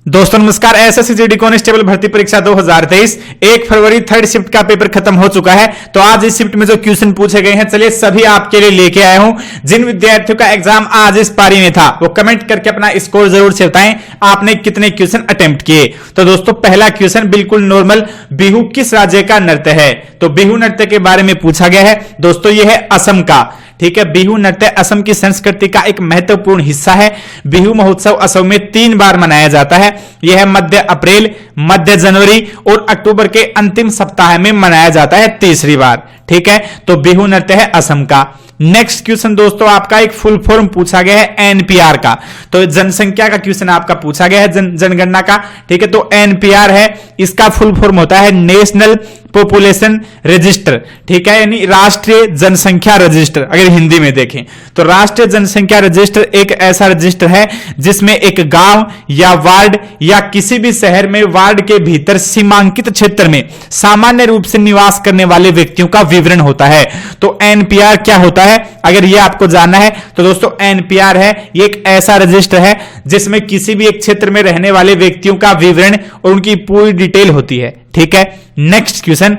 दोस्तों नमस्कार। SSC constable भर्ती परीक्षा 2023 1 फरवरी थर्ड शिफ्ट का पेपर खत्म हो चुका है। तो आज इस शिफ्ट में जो क्वेश्चन पूछे गए हैं, चलिए सभी आपके लिए लेके आया हूं। जिन विद्यार्थियों का एग्जाम आज इस पारी में था वो कमेंट करके अपना स्कोर जरूर से बताएं आपने कितने क्वेश्चन अटेम्प्ट किए। तो दोस्तों पहला क्वेश्चन बिल्कुल नॉर्मल, बिहू किस राज्य का नृत्य है? तो बिहू नृत्य के बारे में पूछा गया है। दोस्तों यह है असम का, ठीक है। बिहू नृत्य असम की संस्कृति का एक महत्वपूर्ण हिस्सा है। बिहू महोत्सव असम में 3 बार मनाया जाता है। यह मध्य अप्रैल, मध्य जनवरी और अक्टूबर के अंतिम सप्ताह में मनाया जाता है तीसरी बार, ठीक है। तो बिहू नृत्य है असम का। नेक्स्ट क्वेश्चन दोस्तों आपका एक फुल फॉर्म पूछा गया है एनपीआर का। तो जनसंख्या का क्वेश्चन आपका पूछा गया है, जनगणना का, ठीक है। तो एनपीआर है, इसका फुल फॉर्म होता है नेशनल पॉपुलेशन रजिस्टर, ठीक है, यानी राष्ट्रीय जनसंख्या रजिस्टर। अगर हिंदी में देखें तो राष्ट्रीय जनसंख्या रजिस्टर एक ऐसा रजिस्टर है जिसमें एक गांव या वार्ड या किसी भी शहर में वार्ड के भीतर सीमांकित क्षेत्र में सामान्य रूप से निवास करने वाले व्यक्तियों का विवरण होता है। तो एनपीआर क्या होता है, अगर यह आपको जानना है तो दोस्तों एनपीआर है, ये एक ऐसा रजिस्टर है जिसमें किसी भी एक क्षेत्र में रहने वाले व्यक्तियों का विवरण और उनकी पूरी डिटेल होती है, ठीक है। नेक्स्ट क्वेश्चन,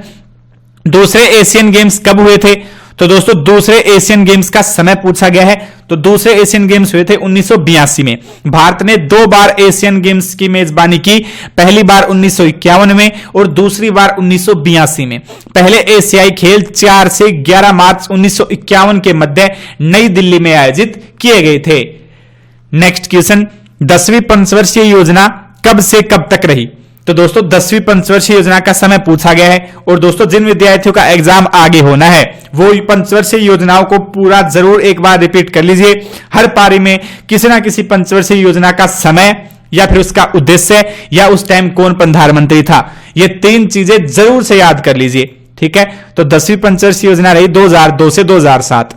दूसरे एशियन गेम्स कब हुए थे? तो दोस्तों दूसरे एशियन गेम्स का समय पूछा गया है। तो दूसरे एशियन गेम्स हुए थे 1982 में। भारत ने 2 बार एशियन गेम्स की मेजबानी की, पहली बार 1951 में और दूसरी बार 1982 में। पहले एशियाई खेल 4 से 11 मार्च 1951 के मध्य नई दिल्ली में आयोजित किए गए थे। नेक्स्ट क्वेश्चन, 10वीं पंचवर्षीय योजना कब से कब तक रही? तो दोस्तों 10वीं पंचवर्षीय योजना का समय पूछा गया है। और दोस्तों जिन विद्यार्थियों का एग्जाम आगे होना है वो पंचवर्षीय योजनाओं को पूरा जरूर एक बार रिपीट कर लीजिए। हर पारी में किसी ना किसी पंचवर्षीय योजना का समय या फिर उसका उद्देश्य या उस टाइम कौन प्रधानमंत्री था, ये 3 चीजें जरूर से याद कर लीजिए, ठीक है। तो 10वीं पंचवर्षीय योजना रही 2002 से 2007।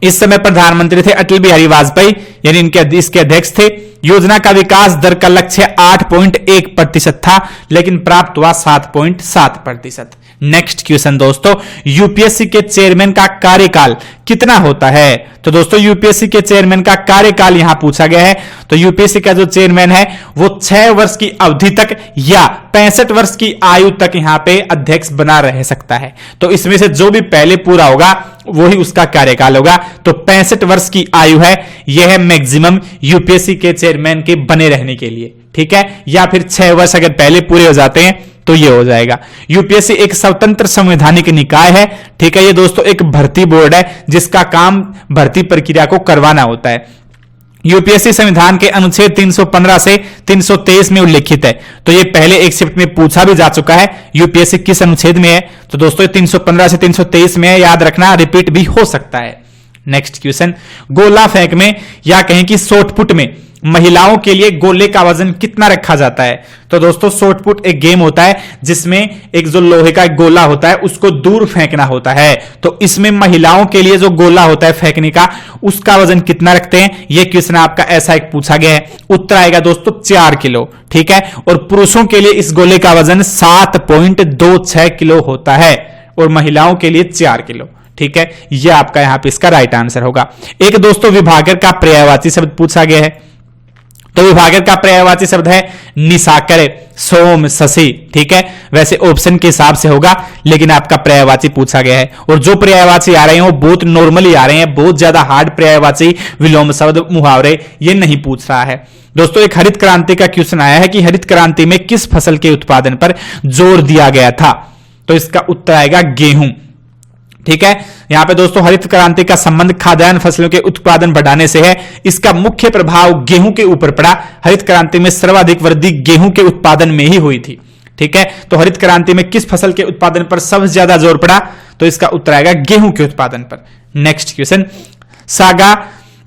इस समय प्रधानमंत्री थे अटल बिहारी वाजपेयी, यानी इसके अध्यक्ष थे। योजना का विकास दर का लक्ष्य 8.1% था, लेकिन प्राप्त हुआ 7.7%। नेक्स्ट क्वेश्चन दोस्तों, यूपीएससी के चेयरमैन का कार्यकाल कितना होता है? तो दोस्तों यूपीएससी के चेयरमैन का कार्यकाल यहां पूछा गया है। तो यूपीएससी का जो चेयरमैन है वो 6 वर्ष की अवधि तक या 65 वर्ष की आयु तक यहां पे अध्यक्ष बना रह सकता है। तो इसमें से जो भी पहले पूरा होगा वही उसका कार्यकाल होगा। तो 65 वर्ष की आयु है, यह है मैक्सिमम यूपीएससी के चेयरमैन के बने रहने के लिए, ठीक है। या फिर 6 वर्ष अगर पहले पूरे हो जाते हैं तो ये हो जाएगा। यूपीएससी एक स्वतंत्र संवैधानिक निकाय है, ठीक है। ये दोस्तों एक भर्ती बोर्ड है जिसका काम भर्ती प्रक्रिया को करवाना होता है। यूपीएससी संविधान के अनुच्छेद 315 से 323 में उल्लिखित है। तो ये पहले एक शिफ्ट में पूछा भी जा चुका है, यूपीएससी किस अनुच्छेद में है। तो दोस्तों 315 से 323 में है, याद रखना, रिपीट भी हो सकता है। नेक्स्ट क्वेश्चन, गोला फेंक में या कहें कि शॉटपुट में महिलाओं के लिए गोले का वजन कितना रखा जाता है? तो दोस्तों शॉटपुट एक गेम होता है जिसमें एक जो लोहे का एक गोला होता है उसको दूर फेंकना होता है। तो इसमें महिलाओं के लिए जो गोला होता है फेंकने का, उसका वजन कितना रखते हैं? यह क्वेश्चन आपका ऐसा एक पूछा गया है। उत्तर आएगा दोस्तों 4 किलो, ठीक है। और पुरुषों के लिए इस गोले का वजन 7.26 किलो होता है और महिलाओं के लिए 4 किलो, ठीक है। यह आपका यहां पे इसका राइट आंसर होगा। एक दोस्तों विभागर का पर्यायवाची शब्द पूछा गया है। तो विभागर का पर्यायवाची शब्द है निशाकर, सोम, शशि, ठीक है। वैसे ऑप्शन के हिसाब से होगा लेकिन आपका पर्यायवाची पूछा गया है। और जो पर्यायवाची आ रहे हैं वो बहुत नॉर्मली आ रहे हैं, बहुत ज्यादा हार्ड पर्यायवाची, विलोम शब्द, मुहावरे ये नहीं पूछ रहा है। दोस्तों एक हरित क्रांति का क्वेश्चन आया है कि हरित क्रांति में किस फसल के उत्पादन पर जोर दिया गया था? तो इसका उत्तर आएगा गेहूं, ठीक है। यहां पे दोस्तों हरित क्रांति का संबंध खाद्यान्न फसलों के उत्पादन बढ़ाने से है। इसका मुख्य प्रभाव गेहूं के ऊपर पड़ा। हरित क्रांति में सर्वाधिक वृद्धि गेहूं के उत्पादन में ही हुई थी, ठीक है। तो हरित क्रांति में किस फसल के उत्पादन पर सबसे ज्यादा जोर पड़ा? तो इसका उत्तर आएगा गेहूं के उत्पादन पर। नेक्स्ट क्वेश्चन, सागा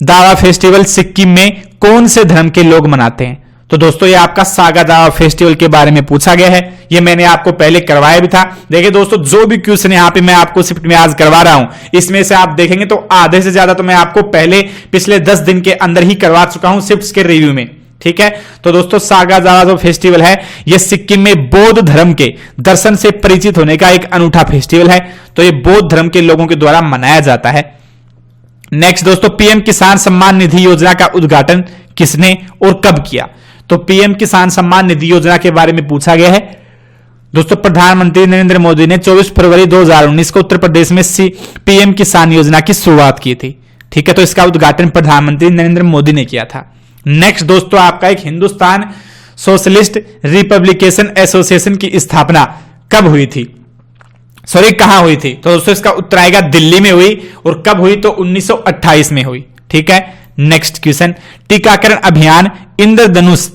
दावा फेस्टिवल सिक्किम में कौन से धर्म के लोग मनाते हैं? तो दोस्तों ये आपका सागा दावा फेस्टिवल के बारे में पूछा गया है। ये मैंने आपको पहले करवाया भी था। देखिए दोस्तों जो भी क्वेश्चन यहां पे मैं आपको शिफ्ट में आज करवा रहा हूं, इसमें से आप देखेंगे तो आधे से ज्यादा तो मैं आपको पहले पिछले 10 दिन के अंदर ही करवा चुका हूं शिफ्ट्स के रिव्यू में, ठीक है। तो दोस्तों सागा दावा जो फेस्टिवल है ये सिक्किम में बौद्ध धर्म के दर्शन से परिचित होने का एक अनूठा फेस्टिवल है। तो ये बौद्ध धर्म के लोगों के द्वारा मनाया जाता है। नेक्स्ट दोस्तों, पीएम किसान सम्मान निधि योजना का उद्घाटन किसने और कब किया? तो पीएम किसान सम्मान निधि योजना के बारे में पूछा गया है। दोस्तों प्रधानमंत्री नरेंद्र मोदी ने 24 फरवरी 2019 को उत्तर प्रदेश में पीएम किसान योजना की शुरुआत की थी। ठीक है, तो इसका उद्घाटन प्रधानमंत्री नरेंद्र मोदी ने किया था। नेक्स्ट दोस्तों आपका एक हिंदुस्तान सोशलिस्ट रिपब्लिकेशन एसोसिएशन की स्थापना कब हुई थी, सॉरी कहां हुई थी? तो दोस्तों इसका उत्तर आएगा दिल्ली में हुई। और कब हुई? तो 1928 में हुई। ठीक है, नेक्स्ट क्वेश्चन, टीकाकरण अभियान इंद्रधनुष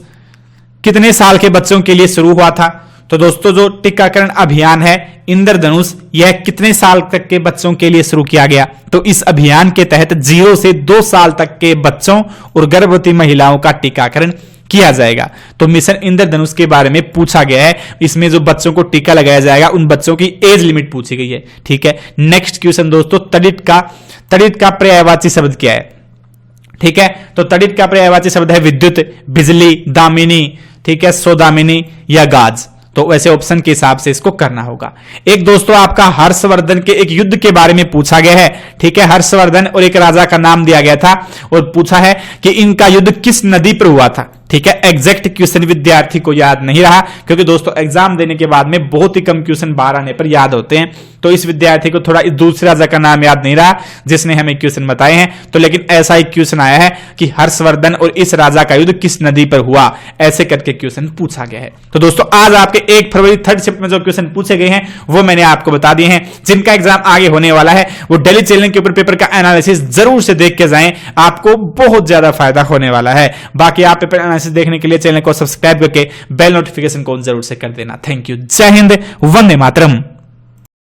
कितने साल के बच्चों के लिए शुरू हुआ था? तो दोस्तों जो टीकाकरण अभियान है इंद्रधनुष, यह कितने साल तक के बच्चों के लिए शुरू किया गया? तो इस अभियान के तहत 0 से 2 साल तक के बच्चों और गर्भवती महिलाओं का टीकाकरण किया जाएगा। तो मिशन इंद्रधनुष के बारे में पूछा गया है। इसमें जो बच्चों को टीका लगाया जाएगा उन बच्चों की एज लिमिट पूछी गई है। ठीक है, नेक्स्ट क्वेश्चन दोस्तों, तड़ित का पर्यायवाची शब्द क्या है? ठीक है, तो तड़ित का पर्यायवाची शब्द है विद्युत, बिजली, दामिनी, ठीक है, सौदामिनी या गाज। तो वैसे ऑप्शन के हिसाब से इसको करना होगा। एक दोस्तों आपका हर्षवर्धन के एक युद्ध के बारे में पूछा गया है। ठीक है, हर्षवर्धन और एक राजा का नाम दिया गया था और पूछा है कि इनका युद्ध किस नदी पर हुआ था। ठीक है, एग्जैक्ट क्वेश्चन विद्यार्थी को याद नहीं रहा, क्योंकि दोस्तों एग्जाम देने के बाद में बहुत ही कम क्वेश्चन बाहर आने पर याद होते हैं। तो इस विद्यार्थी को थोड़ा दूसरे राजा का नाम याद नहीं रहा जिसने हमें क्वेश्चन बताए हैं। तो लेकिन ऐसा ही क्वेश्चन आया है कि हर्षवर्धन और इस राजा का युद्ध किस नदी पर हुआ, ऐसे करके क्वेश्चन पूछा गया है। तो दोस्तों आज आपके 1 फरवरी थर्ड शिफ्ट में जो क्वेश्चन पूछे गए हैं वो मैंने आपको बता दिए हैं। जिनका एग्जाम आगे होने वाला है वो डेली चैनल के ऊपर पेपर का एनालिसिस जरूर से देख के जाएं, आपको बहुत ज्यादा फायदा होने वाला है। बाकी आप पेपर एनालिसिस देखने के लिए चैनल को सब्सक्राइब करके बेल नोटिफिकेशन को जरूर से कर देना। थैंक यू, जय हिंद, वंदे मातरम।